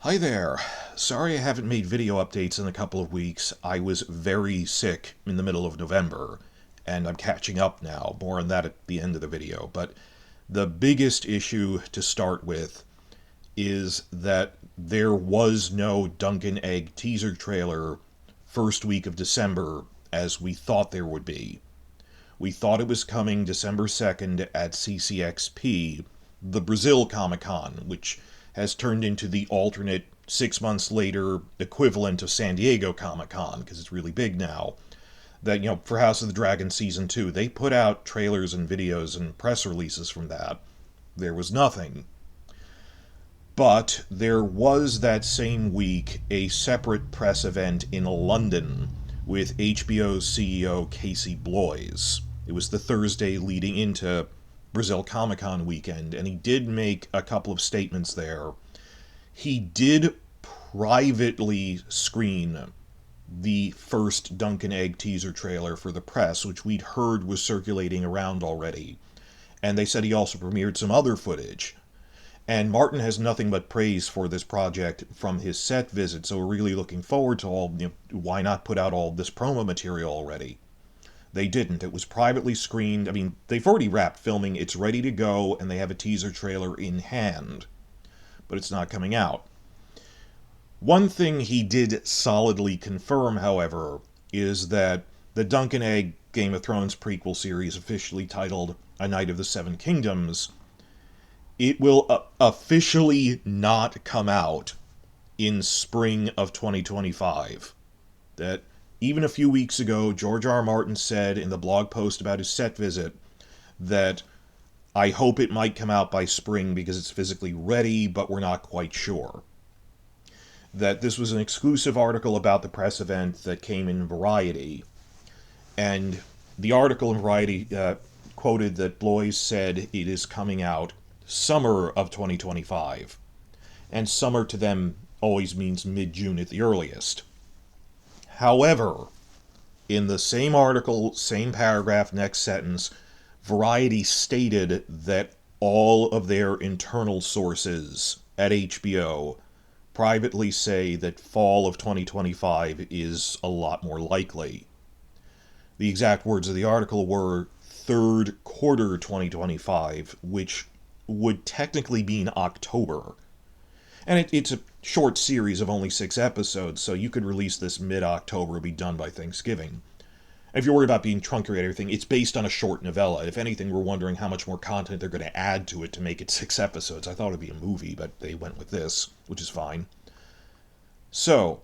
Hi there. Sorry I haven't made video updates in a couple of weeks. I was very sick in the middle of November, and I'm catching up now. More on that at the end of the video. But the biggest issue to start with is that there was no Duncan Egg teaser trailer first week of December as we thought there would be. We thought it was coming December 2nd at CCXP, the Brazil Comic Con, which has turned into the alternate 6 months later equivalent of San Diego Comic Con, because it's really big now. That, for House of the Dragon Season 2, they put out trailers and videos and press releases from that. There was nothing. But there was that same week a separate press event in London with HBO's CEO Casey Bloys. It was the Thursday leading into Brazil Comic Con weekend, and he did make a couple of statements there. He did privately screen the first Duncan Egg teaser trailer for the press, which we'd heard was circulating around already. And they said he also premiered some other footage. And Martin has nothing but praise for this project from his set visit, so we're really looking forward to why not put out all this promo material already? They didn't. It was privately screened. I mean, they've already wrapped filming, it's ready to go, and they have a teaser trailer in hand. But it's not coming out. One thing he did solidly confirm, however, is that the Duncan Egg Game of Thrones prequel series, officially titled A Knight of the Seven Kingdoms, it will officially not come out in spring of 2025. That even a few weeks ago, George R. R. Martin said in the blog post about his set visit that I hope it might come out by spring because it's physically ready, but we're not quite sure. That this was an exclusive article about the press event that came in Variety, and the article in Variety quoted that Bloys said it is coming out summer of 2025, and summer to them always means mid-June at the earliest. However, in the same article, same paragraph, next sentence, Variety stated that all of their internal sources at HBO privately say that fall of 2025 is a lot more likely. The exact words of the article were third quarter 2025, which would technically mean October. And it's a short series of only 6 episodes, so you could release this mid-October and be done by Thanksgiving. If you're worried about being truncated or everything, it's based on a short novella. If anything, we're wondering how much more content they're going to add to it to make it 6 episodes. I thought it'd be a movie, but they went with this, which is fine. So,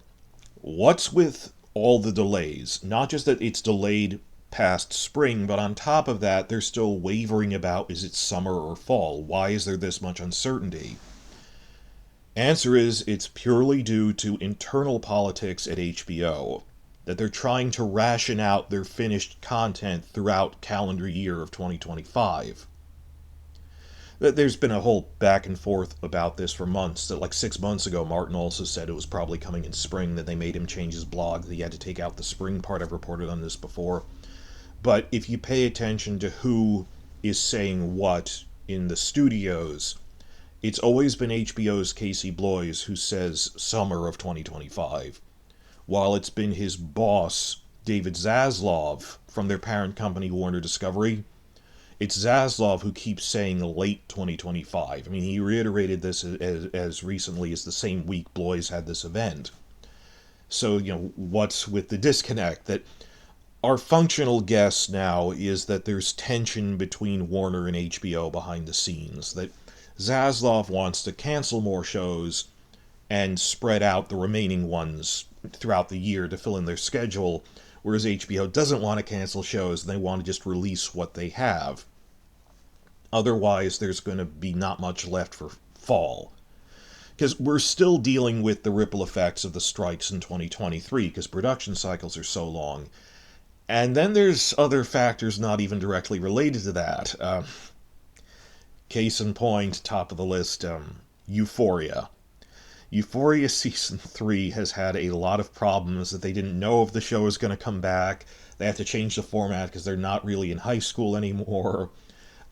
what's with all the delays? Not just that it's delayed past spring, but on top of that, they're still wavering about, is it summer or fall? Why is there this much uncertainty? Answer is, it's purely due to internal politics at HBO, that they're trying to ration out their finished content throughout calendar year of 2025. There's been a whole back and forth about this for months. That like 6 months ago, Martin also said it was probably coming in spring, that they made him change his blog, that he had to take out the spring part. I've reported on this before. But if you pay attention to who is saying what in the studios, it's always been HBO's Casey Bloys who says summer of 2025, while it's been his boss, David Zaslav, from their parent company Warner Discovery. It's Zaslav who keeps saying late 2025. I mean, he reiterated this as recently as the same week Bloys had this event. So, what's with the disconnect? That our functional guess now is that there's tension between Warner and HBO behind the scenes, that Zaslav wants to cancel more shows and spread out the remaining ones throughout the year to fill in their schedule, whereas HBO doesn't want to cancel shows, and they want to just release what they have. Otherwise, there's going to be not much left for fall. Because we're still dealing with the ripple effects of the strikes in 2023, because production cycles are so long. And then there's other factors not even directly related to that. Case in point, top of the list, Euphoria. Euphoria Season 3 has had a lot of problems that they didn't know if the show is going to come back. They have to change the format because they're not really in high school anymore.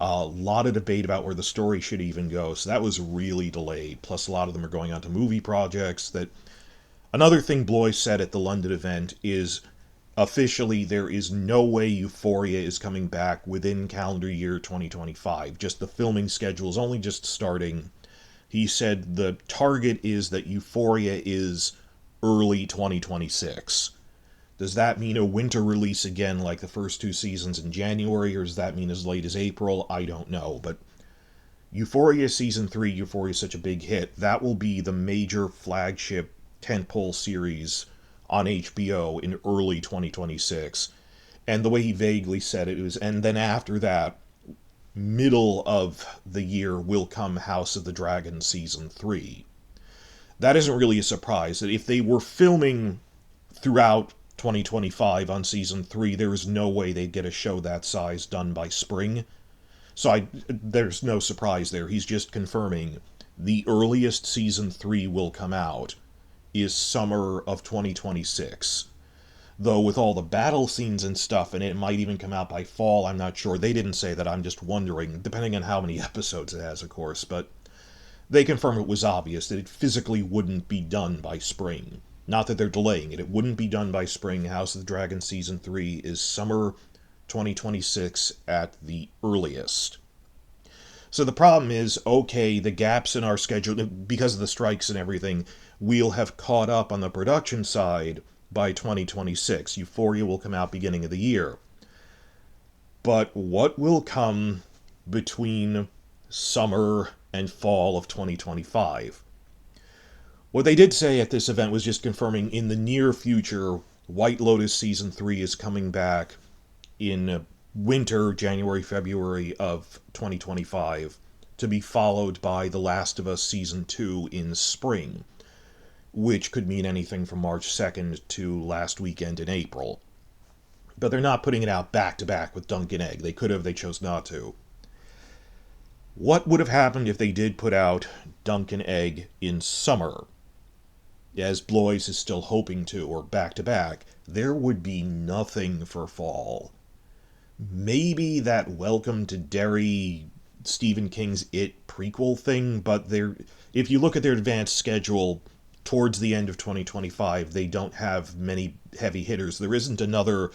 A lot of debate about where the story should even go, so that was really delayed. Plus, a lot of them are going on to movie projects. That another thing Blois said at the London event is officially there is no way Euphoria is coming back within calendar year 2025. Just the filming schedule is only just starting. He said the target is that Euphoria is early 2026. Does that mean a winter release again like the first two seasons in January, or does that mean as late as April? I don't know, but Euphoria Season 3, Euphoria is such a big hit, that will be the major flagship tentpole series on HBO in early 2026. And the way he vaguely said it was, and then after that, middle of the year will come House of the Dragon Season 3. That isn't really a surprise. That if they were filming throughout 2025 on Season 3, there is no way they'd get a show that size done by spring. So there's no surprise there. He's just confirming the earliest Season 3 will come out is summer of 2026. Though with all the battle scenes and stuff, and it might even come out by fall, I'm not sure. They didn't say that, I'm just wondering, depending on how many episodes it has, of course. But they confirmed it was obvious that it physically wouldn't be done by spring. Not that they're delaying it. It wouldn't be done by spring. House of the Dragon Season 3 is summer 2026 at the earliest. So the problem is, okay, the gaps in our schedule, because of the strikes and everything, we'll have caught up on the production side by 2026. Euphoria will come out beginning of the year. But what will come between summer and fall of 2025? What they did say at this event was just confirming in the near future, White Lotus Season 3 is coming back in winter, January, February of 2025, to be followed by The Last of Us Season 2 in spring, which could mean anything from March 2nd to last weekend in April. But they're not putting it out back-to-back with Duncan Egg. They could have, they chose not to. What would have happened if they did put out Duncan Egg in summer, as Blois is still hoping to, or back-to-back? There would be nothing for fall. Maybe that Welcome to Derry, Stephen King's It prequel thing, but if you look at their advanced schedule, towards the end of 2025, they don't have many heavy hitters. There isn't another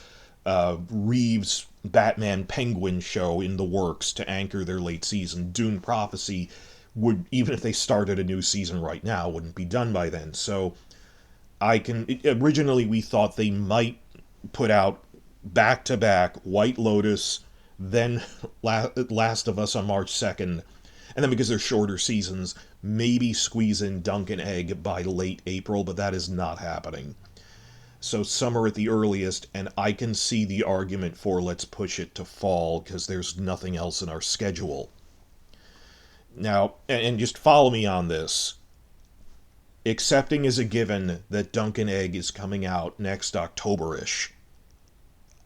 Reeves Batman Penguin show in the works to anchor their late season. Dune Prophecy would, even if they started a new season right now, wouldn't be done by then. So originally we thought they might put out back-to-back White Lotus, then Last of Us on March 2nd, and then because they're shorter seasons, maybe squeeze in Duncan Egg by late April, but that is not happening. So summer at the earliest, and I can see the argument for let's push it to fall, because there's nothing else in our schedule. Now, and just follow me on this, accepting as a given that Duncan Egg is coming out next October-ish,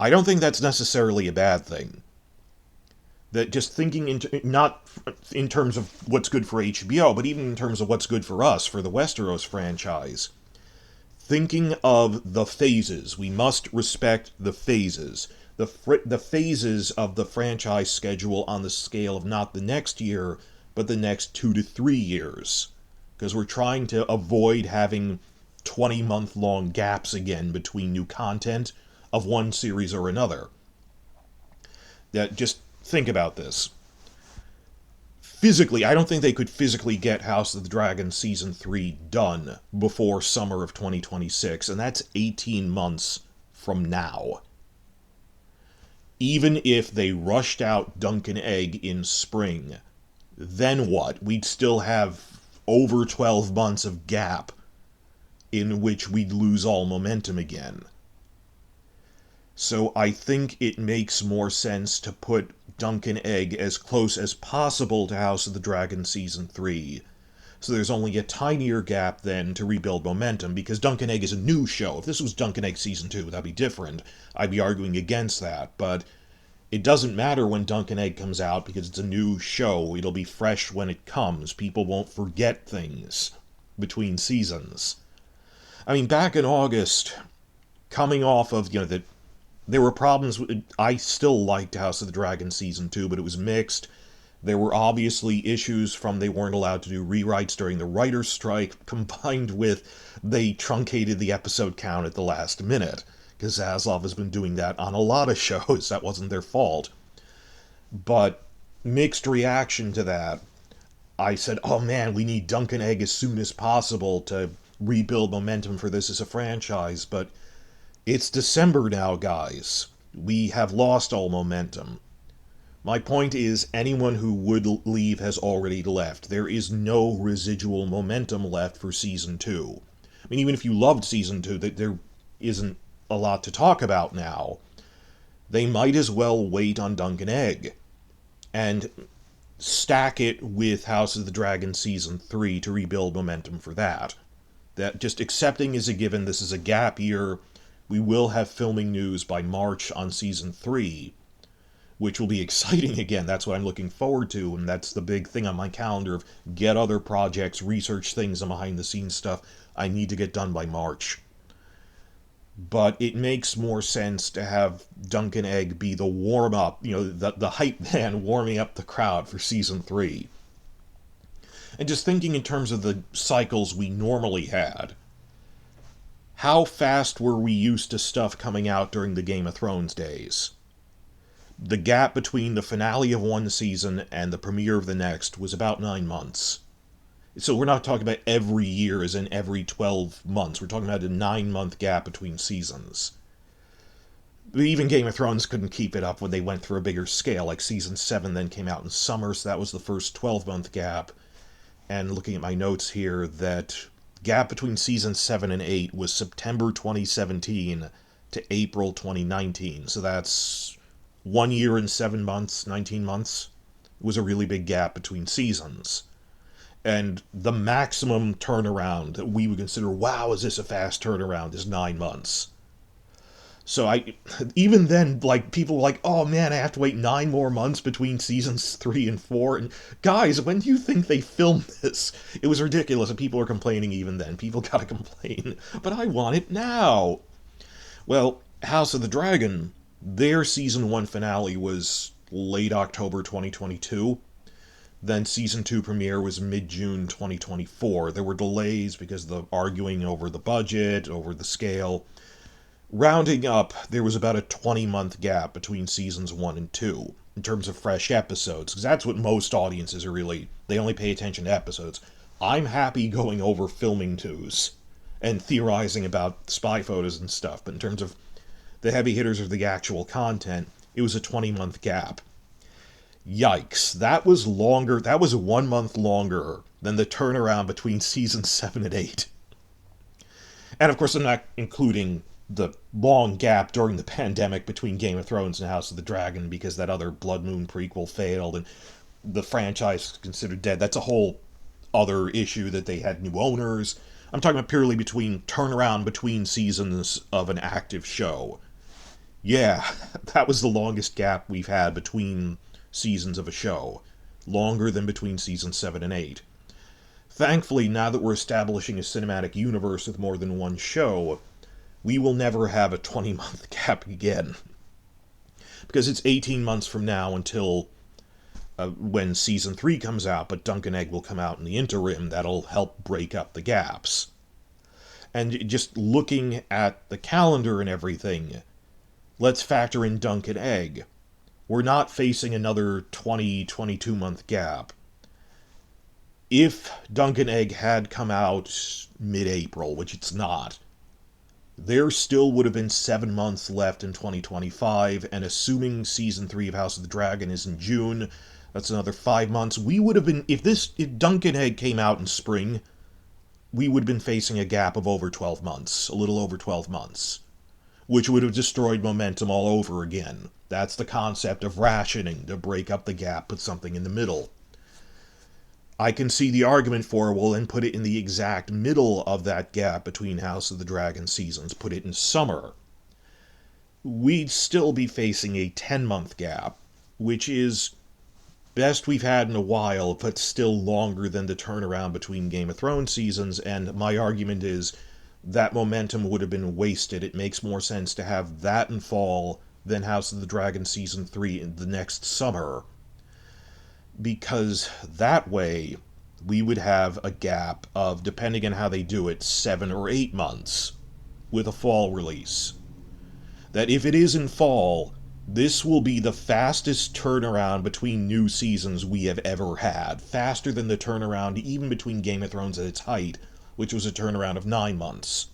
I don't think that's necessarily a bad thing. That just thinking not in terms of what's good for HBO, but even in terms of what's good for us, for the Westeros franchise. Thinking of the phases. We must respect the phases. The phases of the franchise schedule on the scale of not the next year, but the next 2 to 3 years. Because we're trying to avoid having 20-month-long gaps again between new content of one series or another. That just think about this. Physically, I don't think they could physically get House of the Dragon Season 3 done before summer of 2026, and that's 18 months from now. Even if they rushed out Duncan Egg in spring, then what? We'd still have over 12 months of gap in which we'd lose all momentum again. So I think it makes more sense to put Duncan Egg as close as possible to House of the Dragon Season 3. So there's only a tinier gap then to rebuild momentum, because Duncan Egg is a new show. If this was Duncan Egg Season 2, that'd be different. I'd be arguing against that, but it doesn't matter when Duncan Egg comes out because it's a new show. It'll be fresh when it comes. People won't forget things between seasons. I mean, back in August, coming off of, the There were problems with, I still liked House of the Dragon Season 2, but it was mixed. There were obviously issues from they weren't allowed to do rewrites during the writer's strike, combined with they truncated the episode count at the last minute, because Zaslav has been doing that on a lot of shows. That wasn't their fault. But mixed reaction to that. I said, oh man, we need Duncan Egg as soon as possible to rebuild momentum for this as a franchise, but it's December now, guys. We have lost all momentum. My point is, anyone who would leave has already left. There is no residual momentum left for Season 2. I mean, even if you loved Season 2, there isn't a lot to talk about now. They might as well wait on Duncan Egg and stack it with House of the Dragon Season 3 to rebuild momentum for that. That just accepting as a given, this is a gap year. We will have filming news by March on Season 3, which will be exciting again. That's what I'm looking forward to, and that's the big thing on my calendar of get other projects, research things and behind-the-scenes stuff I need to get done by March. But it makes more sense to have Duncan Egg be the warm-up, the hype man warming up the crowd for Season 3. And just thinking in terms of the cycles we normally had, how fast were we used to stuff coming out during the Game of Thrones days? The gap between the finale of one season and the premiere of the next was about 9 months. So we're not talking about every year as in every 12 months. We're talking about a 9-month gap between seasons. Even Game of Thrones couldn't keep it up when they went through a bigger scale. Like Season 7 then came out in summer, so that was the first 12-month gap. And looking at my notes here, that gap between Season 7 and 8 was September 2017 to April 2019. So that's 1 year and 7 months, 19 months. It was a really big gap between seasons. And the maximum turnaround that we would consider, wow, is this a fast turnaround, is 9 months. So even then, like, people were like, oh man, I have to wait 9 more months between seasons 3 and 4. And guys, when do you think they filmed this? It was ridiculous, and people are complaining even then. People gotta complain. But I want it now. Well, House of the Dragon, their Season 1 finale was late October 2022. Then Season 2 premiere was mid-June 2024. There were delays because of the arguing over the budget, over the scale. Rounding up, there was about a 20-month gap between Seasons 1 and 2 in terms of fresh episodes, because that's what most audiences are really, they only pay attention to episodes. I'm happy going over filming twos and theorizing about spy photos and stuff, but in terms of the heavy hitters of the actual content, it was a 20-month gap. Yikes, that was longer, that was 1 month longer than the turnaround between Season 7 and 8. And of course, I'm not including the long gap during the pandemic between Game of Thrones and House of the Dragon because that other Blood Moon prequel failed and the franchise is considered dead. That's a whole other issue that they had new owners. I'm talking about purely between turnaround between seasons of an active show. Yeah, that was the longest gap we've had between seasons of a show. Longer than between Seasons 7 and 8. Thankfully, now that we're establishing a cinematic universe with more than one show, we will never have a 20-month gap again. Because it's 18 months from now until when Season 3 comes out, but Duncan Egg will come out in the interim. That'll help break up the gaps. And just looking at the calendar and everything, let's factor in Duncan Egg. We're not facing another 22-month gap. If Duncan Egg had come out mid-April, which it's not, there still would have been 7 months left in 2025, and assuming Season 3 of House of the Dragon is in June, that's another 5 months. We would have been, if Duncan Egg came out in spring, we would have been facing a gap of over 12 months, a little over 12 months, which would have destroyed momentum all over again. That's the concept of rationing, to break up the gap, put something in the middle. I can see the argument for, well, then put it in the exact middle of that gap between House of the Dragon seasons, put it in summer. We'd still be facing a 10-month gap, which is best we've had in a while, but still longer than the turnaround between Game of Thrones seasons, and my argument is that momentum would have been wasted. It makes more sense to have that in fall than House of the Dragon Season 3 in the next summer, because that way we would have a gap of, depending on how they do it, 7 or 8 months with a fall release. That if it is in fall, this will be the fastest turnaround between new seasons we have ever had. Faster than the turnaround even between Game of Thrones at its height, which was a turnaround of 9 months.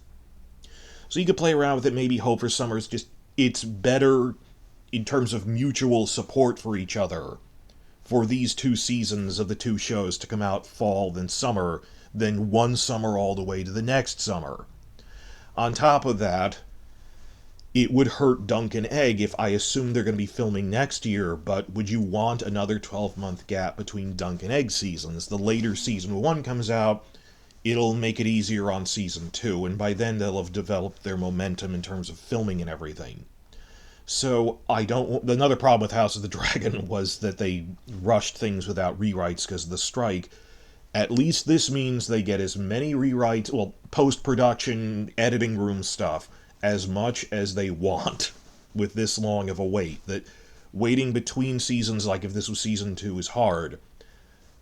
So you could play around with it, maybe hope for summer. It's better in terms of mutual support for each other for these 2 seasons of the 2 shows to come out fall than summer, than one summer all the way to the next summer. On top of that, it would hurt Duncan Egg if I assume they're going to be filming next year, but would you want another 12-month gap between Duncan Egg seasons? The later season 1 comes out, it'll make it easier on season 2, and by then they'll have developed their momentum in terms of filming and everything. So another problem with House of the Dragon was that they rushed things without rewrites because of the strike. At least this means they get as many rewrites, well, post-production, editing room stuff, as much as they want with this long of a wait. That waiting between seasons, like if this was season 2, is hard.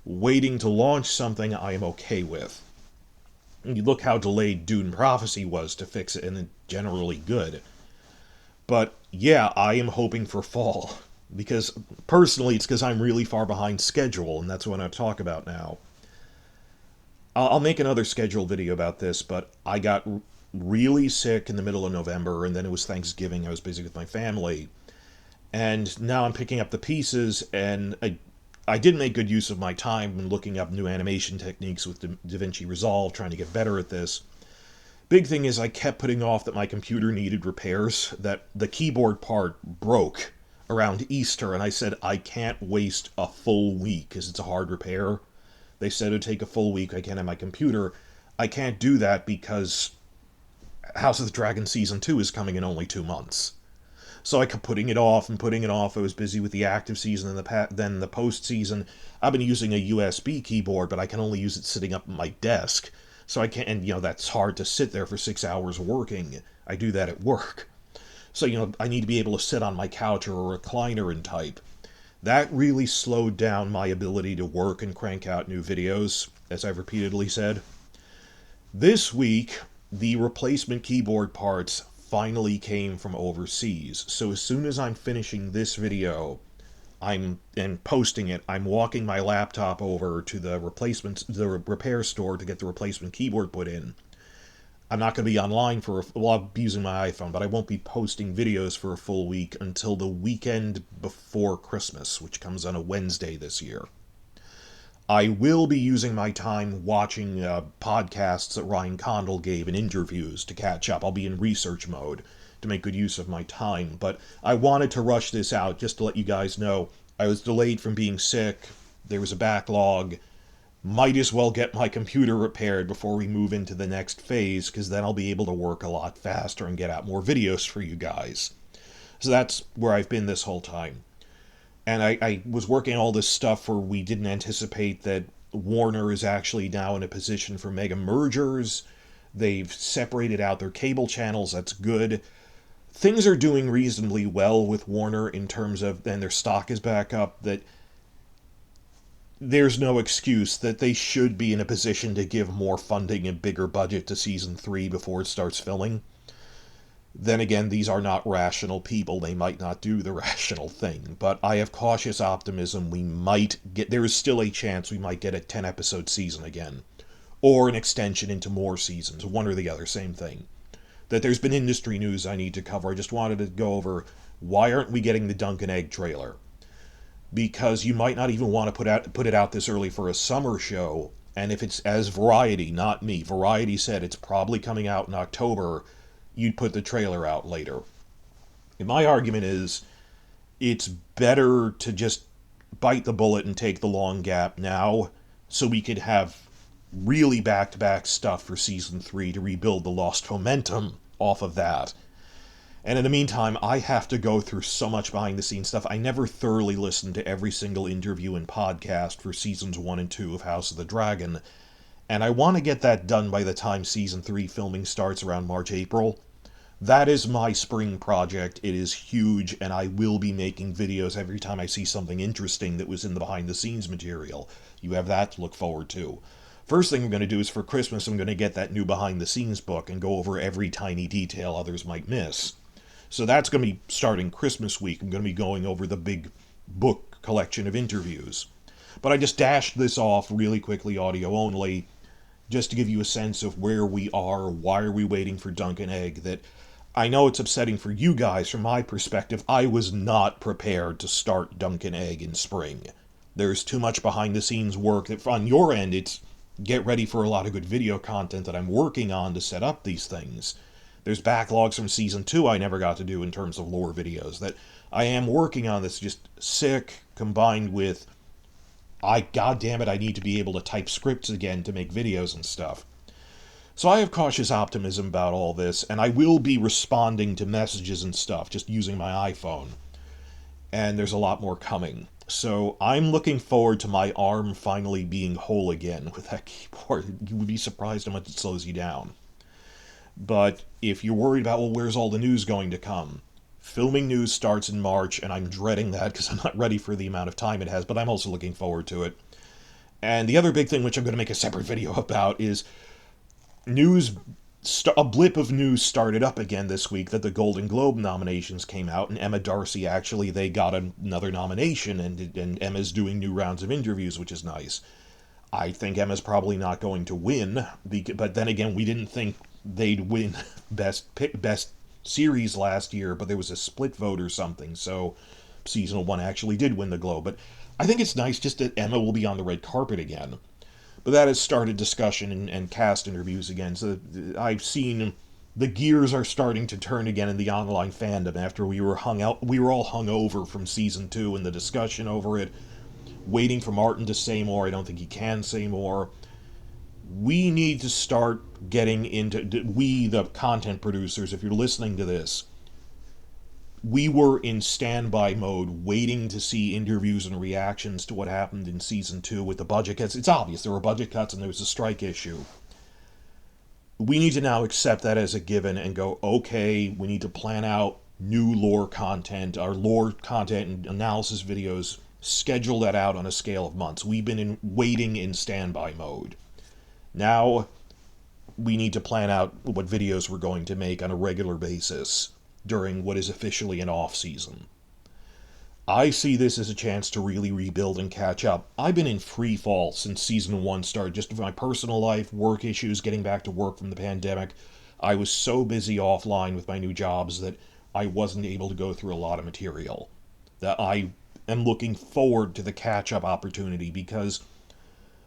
Waiting to launch something I am okay with. You look how delayed Dune Prophecy was to fix it, and it's generally good. But yeah, I am hoping for fall, because personally it's because I'm really far behind schedule, and that's what I talk about now. I'll make another schedule video about this, but I got really sick in the middle of November, and then it was Thanksgiving. I was busy with my family, and now I'm picking up the pieces, and I did make good use of my time in looking up new animation techniques with DaVinci Resolve, trying to get better at this. Big thing is I kept putting off that my computer needed repairs, that the keyboard part broke around Easter, and I said I can't waste a full week because it's a hard repair. They said it would take a full week. I can't have my computer. I can't do that because House of the Dragon Season 2 is coming in only 2 months. So I kept putting it off and putting it off. I was busy with the active season and then the post-season. I've been using a USB keyboard, but I can only use it sitting up at my desk. So I can't, and that's hard to sit there for 6 hours working. I do that at work. So, I need to be able to sit on my couch or a recliner and type. That really slowed down my ability to work and crank out new videos, as I've repeatedly said. This week, the replacement keyboard parts finally came from overseas. So as soon as I'm finishing this video, and posting it, I'm walking my laptop over to the repair store to get the replacement keyboard put in. I'm not going to be online I'll be using my iPhone, but I won't be posting videos for a full week until the weekend before Christmas, which comes on a Wednesday this year. I will be using my time watching podcasts that Ryan Condal gave and interviews to catch up. I'll be in research mode to make good use of my time, but I wanted to rush this out just to let you guys know I was delayed from being sick. There was a backlog. Might as well get my computer repaired before we move into the next phase, because then I'll be able to work a lot faster and get out more videos for you guys. So that's where I've been this whole time. And I was working all this stuff where we didn't anticipate that Warner is actually now in a position for mega mergers. They've separated out their cable channels. That's good. Things are doing reasonably well with Warner in terms of, and their stock is back up, that there's no excuse that they should be in a position to give more funding and bigger budget to Season 3 before it starts filming. Then again, these are not rational people. They might not do the rational thing. But I have cautious optimism there is still a chance we might get a 10-episode season again. Or an extension into more seasons. One or the other, same thing. That there's been industry news I need to cover. I just wanted to go over, why aren't we getting the Duncan Egg trailer? Because you might not even want to put it out this early for a summer show. And if it's, as Variety, not me, Variety said it's probably coming out in October, you'd put the trailer out later. And my argument is, it's better to just bite the bullet and take the long gap now, so we could have really back-to-back stuff for Season 3 to rebuild the lost momentum off of that. And in the meantime, I have to go through so much behind-the-scenes stuff. I never thoroughly listened to every single interview and podcast for Seasons 1 and 2 of House of the Dragon, and I want to get that done by the time Season 3 filming starts around March, April. That is my spring project. It is huge, and I will be making videos every time I see something interesting that was in the behind-the-scenes material. You have that to look forward to. First thing I'm going to do is for Christmas, I'm going to get that new behind-the-scenes book and go over every tiny detail others might miss. So that's going to be starting Christmas week. I'm going to be going over the big book collection of interviews. But I just dashed this off really quickly, audio only, just to give you a sense of where we are, why are we waiting for Duncan Egg, that I know it's upsetting for you guys from my perspective. I was not prepared to start Duncan Egg in spring. There's too much behind-the-scenes work that on your end, it's get ready for a lot of good video content that I'm working on to set up these things. There's backlogs from Season 2 I never got to do in terms of lore videos that I am working on that's just sick, combined with, goddammit, I need to be able to type scripts again to make videos and stuff. So I have cautious optimism about all this, and I will be responding to messages and stuff, just using my iPhone. And there's a lot more coming. So I'm looking forward to my arm finally being whole again with that keyboard. You would be surprised how much it slows you down. But if you're worried about, well, where's all the news going to come? Filming news starts in March, and I'm dreading that because I'm not ready for the amount of time it has, but I'm also looking forward to it. And the other big thing, which I'm going to make a separate video about, is a blip of news started up again this week that the Golden Globe nominations came out, and Emma Darcy, actually, they got another nomination, and Emma's doing new rounds of interviews, which is nice. I think Emma's probably not going to win, but then again, we didn't think they'd win best series last year, but there was a split vote or something, so Season 1 actually did win the Globe. But I think it's nice just that Emma will be on the red carpet again. But that has started discussion and cast interviews again. So I've seen the gears are starting to turn again in the online fandom after we were all hung over from Season 2 and the discussion over it, waiting for Martin to say more. I don't think he can say more. We need to start getting into, we, the content producers, if you're listening to this, we were in standby mode, waiting to see interviews and reactions to what happened in Season 2 with the budget cuts. It's obvious there were budget cuts and there was a strike issue. We need to now accept that as a given and go, okay, we need to plan out new lore content, our lore content and analysis videos, schedule that out on a scale of months. We've been waiting in standby mode. Now, we need to plan out what videos we're going to make on a regular basis during what is officially an off-season. I see this as a chance to really rebuild and catch up. I've been in free fall since Season 1 started, just my personal life, work issues, getting back to work from the pandemic. I was so busy offline with my new jobs that I wasn't able to go through a lot of material. That I am looking forward to the catch-up opportunity, because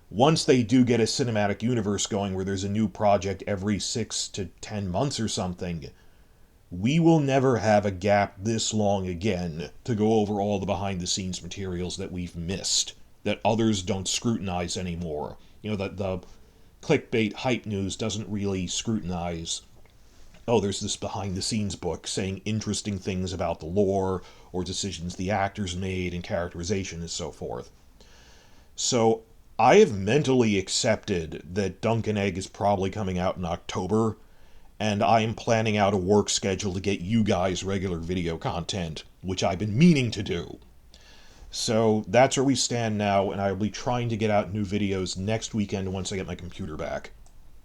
once they do get a cinematic universe going where there's a new project every 6 to 10 months or something, we will never have a gap this long again to go over all the behind-the-scenes materials that we've missed, that others don't scrutinize anymore. You know, that the clickbait hype news doesn't really scrutinize, oh, there's this behind-the-scenes book saying interesting things about the lore, or decisions the actors made, and characterization, and so forth. So, I have mentally accepted that Duncan Egg is probably coming out in October, and I am planning out a work schedule to get you guys regular video content, which I've been meaning to do. So that's where we stand now, and I will be trying to get out new videos next weekend once I get my computer back.